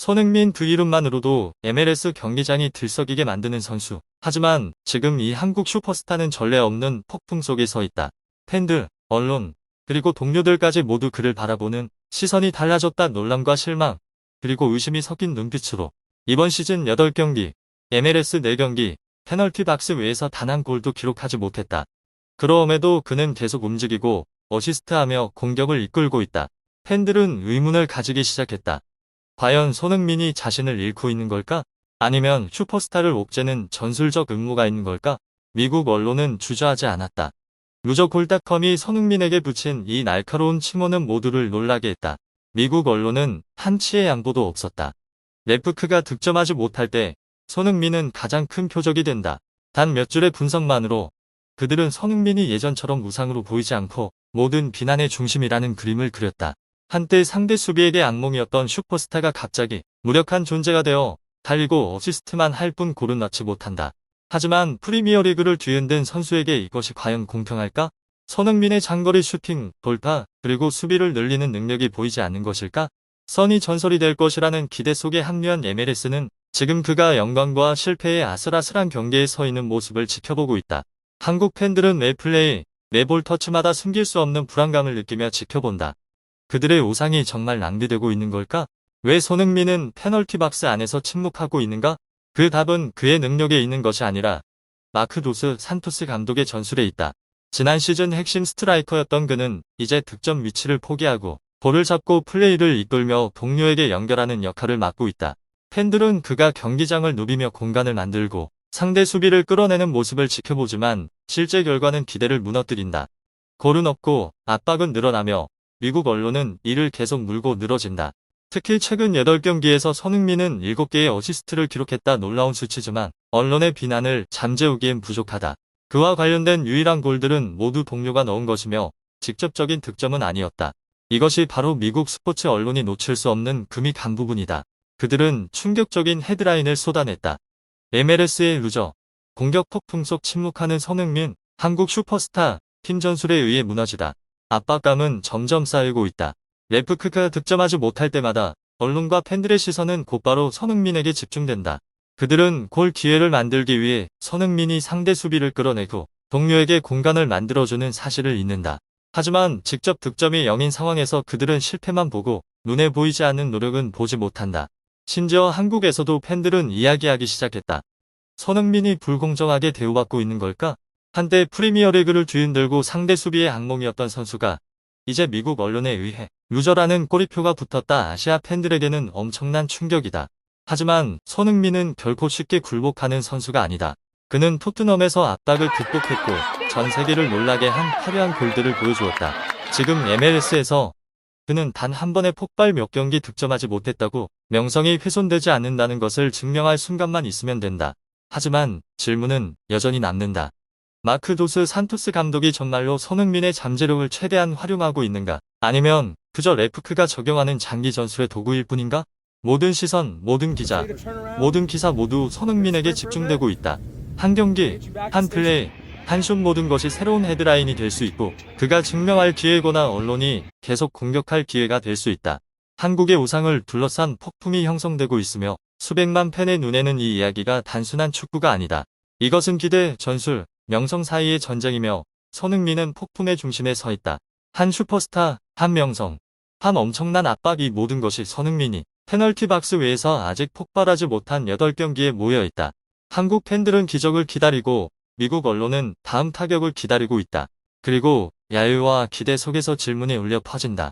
손흥민 그 이름만으로도 MLS 경기장이 들썩이게 만드는 선수. 하지만 지금 이 한국 슈퍼스타는 전례 없는 폭풍 속에 서 있다. 팬들, 언론, 그리고 동료들까지 모두 그를 바라보는 시선이 달라졌다. 놀람과 실망, 그리고 의심이 섞인 눈빛으로 이번 시즌 8경기, MLS 4경기, 페널티 박스 외에서 단 한 골도 기록하지 못했다. 그럼에도 그는 계속 움직이고 어시스트하며 공격을 이끌고 있다. 팬들은 의문을 가지기 시작했다. 과연 손흥민이 자신을 잃고 있는 걸까? 아니면 슈퍼스타를 옥죄는 전술적 음모가 있는 걸까? 미국 언론은 주저하지 않았다. 루저골닷컴이 손흥민에게 붙인 이 날카로운 칭호는 모두를 놀라게 했다. 미국 언론은 한치의 양보도 없었다. 레프크가 득점하지 못할 때 손흥민은 가장 큰 표적이 된다. 단 몇 줄의 분석만으로 그들은 손흥민이 예전처럼 무상으로 보이지 않고 모든 비난의 중심이라는 그림을 그렸다. 한때 상대 수비에게 악몽이었던 슈퍼스타가 갑자기 무력한 존재가 되어 달리고 어시스트만 할 뿐 골은 넣지 못한다. 하지만 프리미어리그를 뒤흔든 선수에게 이것이 과연 공평할까? 손흥민의 장거리 슈팅, 돌파, 그리고 수비를 늘리는 능력이 보이지 않는 것일까? 선이 전설이 될 것이라는 기대 속에 합류한 MLS는 지금 그가 영광과 실패의 아슬아슬한 경계에 서 있는 모습을 지켜보고 있다. 한국 팬들은 매 플레이, 매 볼 터치마다 숨길 수 없는 불안감을 느끼며 지켜본다. 그들의 우상이 정말 낭비되고 있는 걸까? 왜 손흥민은 페널티 박스 안에서 침묵하고 있는가? 그 답은 그의 능력에 있는 것이 아니라 마크 도스 산토스 감독의 전술에 있다. 지난 시즌 핵심 스트라이커였던 그는 이제 득점 위치를 포기하고 볼을 잡고 플레이를 이끌며 동료에게 연결하는 역할을 맡고 있다. 팬들은 그가 경기장을 누비며 공간을 만들고 상대 수비를 끌어내는 모습을 지켜보지만 실제 결과는 기대를 무너뜨린다. 골은 없고 압박은 늘어나며 미국 언론은 이를 계속 물고 늘어진다. 특히 최근 8경기에서 손흥민은 7개의 어시스트를 기록했다. 놀라운 수치지만 언론의 비난을 잠재우기엔 부족하다. 그와 관련된 유일한 골들은 모두 동료가 넣은 것이며 직접적인 득점은 아니었다. 이것이 바로 미국 스포츠 언론이 놓칠 수 없는 금이 간 부분이다. 그들은 충격적인 헤드라인을 쏟아냈다. MLS의 루저, 공격 폭풍 속 침묵하는 손흥민, 한국 슈퍼스타, 팀 전술에 의해 무너지다. 압박감은 점점 쌓이고 있다. 레프크가 득점하지 못할 때마다 언론과 팬들의 시선은 곧바로 손흥민에게 집중된다. 그들은 골 기회를 만들기 위해 손흥민이 상대 수비를 끌어내고 동료에게 공간을 만들어주는 사실을 잊는다. 하지만 직접 득점이 0인 상황에서 그들은 실패만 보고 눈에 보이지 않는 노력은 보지 못한다. 심지어 한국에서도 팬들은 이야기하기 시작했다. 손흥민이 불공정하게 대우받고 있는 걸까? 한때 프리미어리그를 뒤흔들고 상대 수비의 악몽이었던 선수가 이제 미국 언론에 의해 루저라는 꼬리표가 붙었다. 아시아 팬들에게는 엄청난 충격이다. 하지만 손흥민은 결코 쉽게 굴복하는 선수가 아니다. 그는 토트넘에서 압박을 극복했고 전 세계를 놀라게 한 화려한 골들을 보여주었다. 지금 MLS에서 그는 단 한 번의 폭발 몇 경기 득점하지 못했다고 명성이 훼손되지 않는다는 것을 증명할 순간만 있으면 된다. 하지만 질문은 여전히 남는다. 마크 도스 산토스 감독이 정말로 손흥민의 잠재력을 최대한 활용하고 있는가? 아니면 그저 레프크가 적용하는 장기 전술의 도구일 뿐인가? 모든 시선, 모든 기자, 모든 기사 모두 손흥민에게 집중되고 있다. 한 경기, 한 플레이, 한 슛 모든 것이 새로운 헤드라인이 될 수 있고 그가 증명할 기회거나 언론이 계속 공격할 기회가 될 수 있다. 한국의 우상을 둘러싼 폭풍이 형성되고 있으며 수백만 팬의 눈에는 이 이야기가 단순한 축구가 아니다. 이것은 기대, 전술, 명성 사이의 전쟁이며 손흥민은 폭풍의 중심에 서 있다. 한 슈퍼스타, 한 명성, 한 엄청난 압박 이 모든 것이 손흥민이 페널티 박스 외에서 아직 폭발하지 못한 8경기에 모여 있다. 한국 팬들은 기적을 기다리고 미국 언론은 다음 타격을 기다리고 있다. 그리고 야유와 기대 속에서 질문이 울려 퍼진다.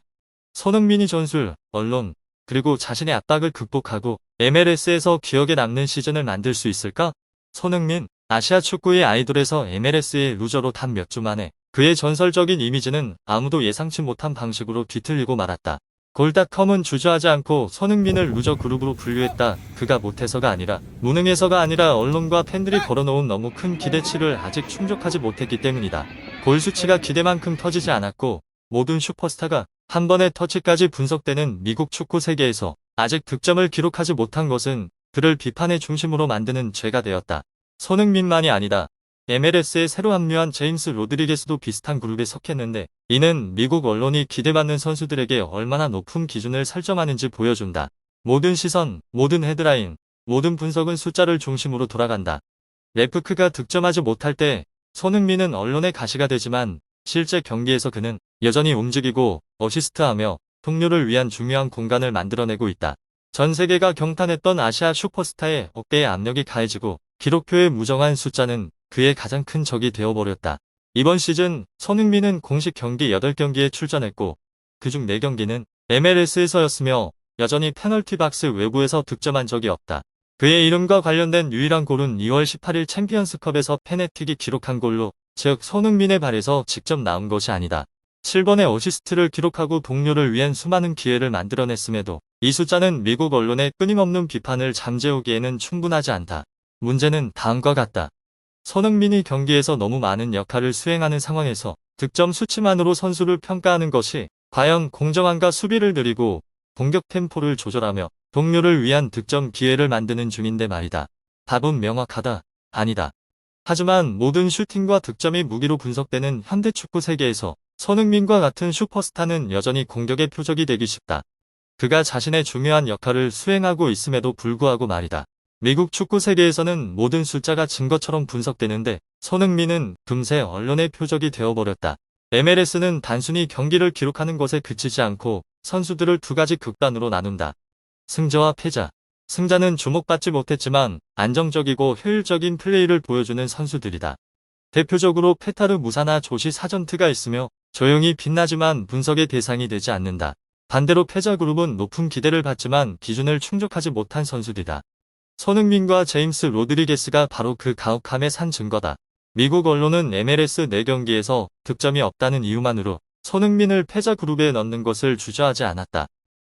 손흥민이 전술, 언론, 그리고 자신의 압박을 극복하고 MLS에서 기억에 남는 시즌을 만들 수 있을까? 손흥민, 아시아 축구의 아이돌에서 MLS의 루저로 단 몇 주 만에 그의 전설적인 이미지는 아무도 예상치 못한 방식으로 뒤틀리고 말았다. 골닷컴은 주저하지 않고 손흥민을 루저 그룹으로 분류했다. 그가 못해서가 아니라 무능해서가 아니라 언론과 팬들이 걸어놓은 너무 큰 기대치를 아직 충족하지 못했기 때문이다. 골 수치가 기대만큼 터지지 않았고 모든 슈퍼스타가 한 번의 터치까지 분석되는 미국 축구 세계에서 아직 득점을 기록하지 못한 것은 그를 비판의 중심으로 만드는 죄가 되었다. 손흥민만이 아니다. MLS에 새로 합류한 제임스 로드리게스도 비슷한 그룹에 속했는데 이는 미국 언론이 기대받는 선수들에게 얼마나 높은 기준을 설정하는지 보여준다. 모든 시선, 모든 헤드라인, 모든 분석은 숫자를 중심으로 돌아간다. 레프크가 득점하지 못할 때 손흥민은 언론의 가시가 되지만 실제 경기에서 그는 여전히 움직이고 어시스트하며 동료를 위한 중요한 공간을 만들어내고 있다. 전 세계가 경탄했던 아시아 슈퍼스타의 어깨에 압력이 가해지고 기록표의 무정한 숫자는 그의 가장 큰 적이 되어버렸다. 이번 시즌 손흥민은 공식 경기 8경기에 출전했고 그중 4경기는 MLS에서였으며 여전히 페널티 박스 외부에서 득점한 적이 없다. 그의 이름과 관련된 유일한 골은 2월 18일 챔피언스컵에서 페네틱이 기록한 골로, 즉 손흥민의 발에서 직접 나온 것이 아니다. 7번의 어시스트를 기록하고 동료를 위한 수많은 기회를 만들어냈음에도 이 숫자는 미국 언론의 끊임없는 비판을 잠재우기에는 충분하지 않다. 문제는 다음과 같다. 손흥민이 경기에서 너무 많은 역할을 수행하는 상황에서 득점 수치만으로 선수를 평가하는 것이 과연 공정한가? 수비를 느리고 공격 템포를 조절하며 동료를 위한 득점 기회를 만드는 중인데 말이다. 답은 명확하다. 아니다. 하지만 모든 슈팅과 득점이 무기로 분석되는 현대축구 세계에서 손흥민과 같은 슈퍼스타는 여전히 공격의 표적이 되기 쉽다. 그가 자신의 중요한 역할을 수행하고 있음에도 불구하고 말이다. 미국 축구 세계에서는 모든 숫자가 증거처럼 분석되는데 손흥민은 금세 언론의 표적이 되어버렸다. MLS는 단순히 경기를 기록하는 것에 그치지 않고 선수들을 두 가지 극단으로 나눈다. 승자와 패자. 승자는 주목받지 못했지만 안정적이고 효율적인 플레이를 보여주는 선수들이다. 대표적으로 페타르 무사나 조시 사전트가 있으며 조용히 빛나지만 분석의 대상이 되지 않는다. 반대로 패자 그룹은 높은 기대를 받지만 기준을 충족하지 못한 선수들이다. 손흥민과 제임스 로드리게스가 바로 그 가혹함의 산 증거다. 미국 언론은 MLS 4경기에서 득점이 없다는 이유만으로 손흥민을 패자 그룹에 넣는 것을 주저하지 않았다.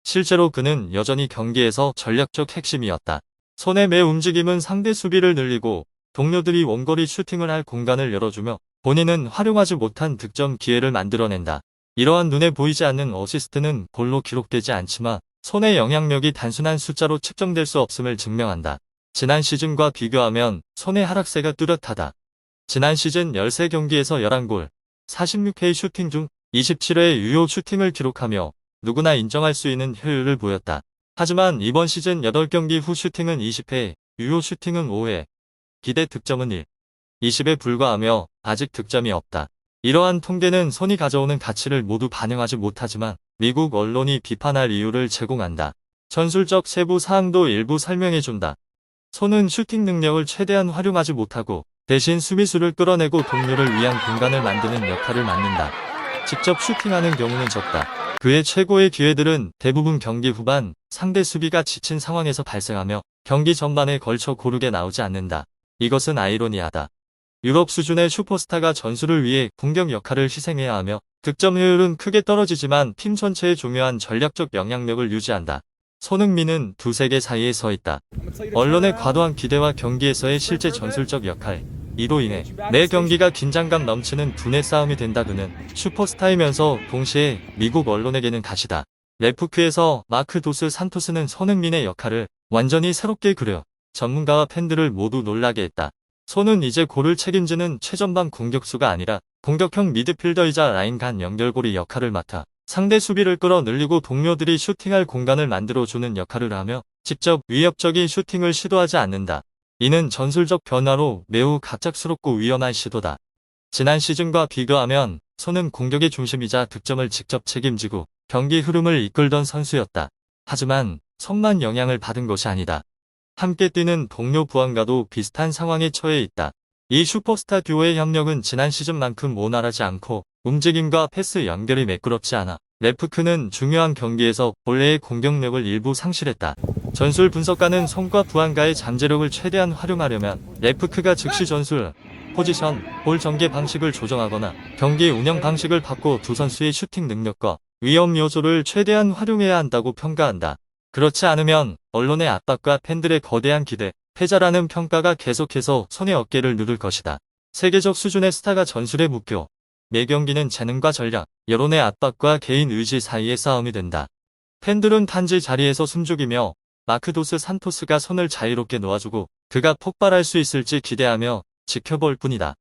실제로 그는 여전히 경기에서 전략적 핵심이었다. 손의 매 움직임은 상대 수비를 늘리고 동료들이 원거리 슈팅을 할 공간을 열어주며 본인은 활용하지 못한 득점 기회를 만들어낸다. 이러한 눈에 보이지 않는 어시스트는 골로 기록되지 않지만 손의 영향력이 단순한 숫자로 측정될 수 없음을 증명한다. 지난 시즌과 비교하면 손의 하락세가 뚜렷하다. 지난 시즌 13경기에서 11골, 46회의 슈팅 중 27회의 유효 슈팅을 기록하며 누구나 인정할 수 있는 효율을 보였다. 하지만 이번 시즌 8경기 후 슈팅은 20회, 유효 슈팅은 5회, 기대 득점은 1, 20에 불과하며 아직 득점이 없다. 이러한 통계는 손이 가져오는 가치를 모두 반영하지 못하지만 미국 언론이 비판할 이유를 제공한다. 전술적 세부 사항도 일부 설명해준다. 손은 슈팅 능력을 최대한 활용하지 못하고 대신 수비수를 끌어내고 동료를 위한 공간을 만드는 역할을 맡는다. 직접 슈팅하는 경우는 적다. 그의 최고의 기회들은 대부분 경기 후반 상대 수비가 지친 상황에서 발생하며 경기 전반에 걸쳐 고르게 나오지 않는다. 이것은 아이러니하다. 유럽 수준의 슈퍼스타가 전술을 위해 공격 역할을 희생해야 하며 득점 효율은 크게 떨어지지만 팀 전체의 중요한 전략적 영향력을 유지한다. 손흥민은 두 세계 사이에 서 있다. 언론의 과도한 기대와 경기에서의 실제 전술적 역할, 이로 인해 매 경기가 긴장감 넘치는 두뇌 싸움이 된다. 그는 슈퍼스타이면서 동시에 미국 언론에게는 가시다. 레프크에서 마크 도스 산토스는 손흥민의 역할을 완전히 새롭게 그려 전문가와 팬들을 모두 놀라게 했다. 손은 이제 골을 책임지는 최전방 공격수가 아니라 공격형 미드필더이자 라인 간 연결고리 역할을 맡아 상대 수비를 끌어늘리고 동료들이 슈팅할 공간을 만들어주는 역할을 하며 직접 위협적인 슈팅을 시도하지 않는다. 이는 전술적 변화로 매우 갑작스럽고 위험한 시도다. 지난 시즌과 비교하면 손은 공격의 중심이자 득점을 직접 책임지고 경기 흐름을 이끌던 선수였다. 하지만 손만 영향을 받은 것이 아니다. 함께 뛰는 동료 부안과도 비슷한 상황에 처해 있다. 이 슈퍼스타 듀오의 협력은 지난 시즌만큼 원활하지 않고 움직임과 패스 연결이 매끄럽지 않아 레프크는 중요한 경기에서 본래의 공격력을 일부 상실했다. 전술 분석가는 손과 부안과의 잠재력을 최대한 활용하려면 레프크가 즉시 전술, 포지션, 볼 전개 방식을 조정하거나 경기 운영 방식을 바꿔 두 선수의 슈팅 능력과 위험 요소를 최대한 활용해야 한다고 평가한다. 그렇지 않으면 언론의 압박과 팬들의 거대한 기대, 패자라는 평가가 계속해서 손의 어깨를 누를 것이다. 세계적 수준의 스타가 전술에 묶여 매 경기는 재능과 전략, 여론의 압박과 개인 의지 사이의 싸움이 된다. 팬들은 탄지 자리에서 숨죽이며 마크 도스 산토스가 손을 자유롭게 놓아주고 그가 폭발할 수 있을지 기대하며 지켜볼 뿐이다.